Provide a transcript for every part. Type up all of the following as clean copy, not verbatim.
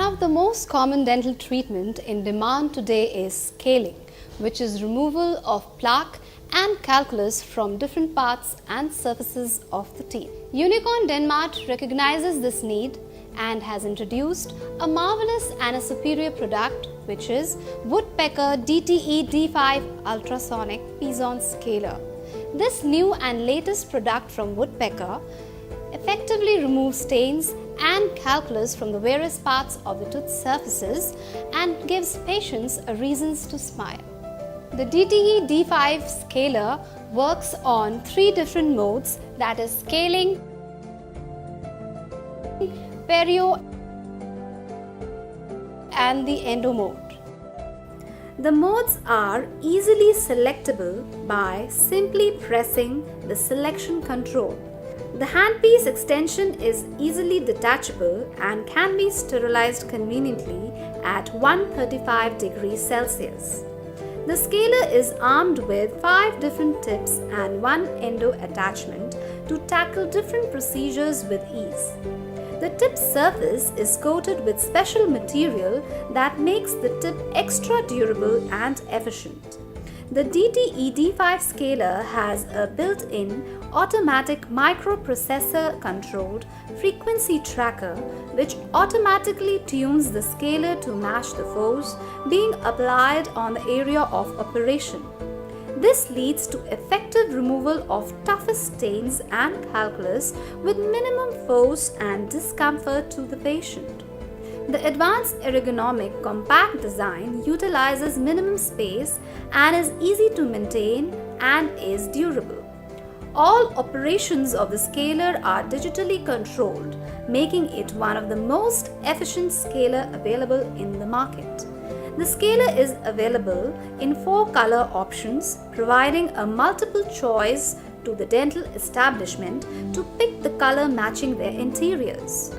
One of the most common dental treatment in demand today is scaling, which is removal of plaque and calculus from different parts and surfaces of the teeth. Unicorn Denmark recognizes this need and has introduced a marvelous and a superior product, which is Woodpecker DTE D5 Ultrasonic Pigeon Scaler. This new and latest product from Woodpecker effectively removes stains and calculus from the various parts of the tooth surfaces and gives patients a reasons to smile. The DTE D5 scaler works on 3 different modes, that is scaling, perio and the endo mode. The modes are easily selectable by simply pressing the selection control. The handpiece extension is easily detachable and can be sterilized conveniently at 135 degrees Celsius. The scaler is armed with 5 different tips and 1 endo attachment to tackle different procedures with ease. The tip surface is coated with special material that makes the tip extra durable and efficient. The DTE D5 scaler has a built-in automatic microprocessor controlled frequency tracker which automatically tunes the scaler to match the force being applied on the area of operation. This leads to effective removal of toughest stains and calculus with minimum force and discomfort to the patient. The advanced ergonomic compact design utilizes minimum space and is easy to maintain and is durable. All operations of the scaler are digitally controlled, making it one of the most efficient scaler available in the market. The scaler is available in 4 color options, providing a multiple choice to the dental establishment to pick the color matching their interiors.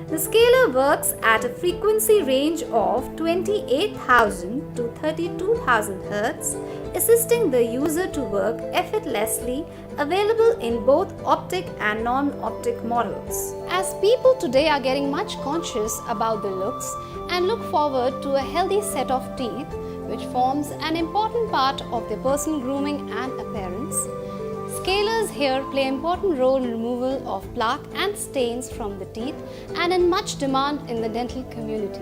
The scaler works at a frequency range of 28,000 to 32,000 Hz, assisting the user to work effortlessly, available in both optic and non-optic models. As people today are getting much conscious about their looks and look forward to a healthy set of teeth, which forms an important part of their personal grooming and appearance, scalers here play an important role in removal of plaque and stains from the teeth and in much demand in the dental community.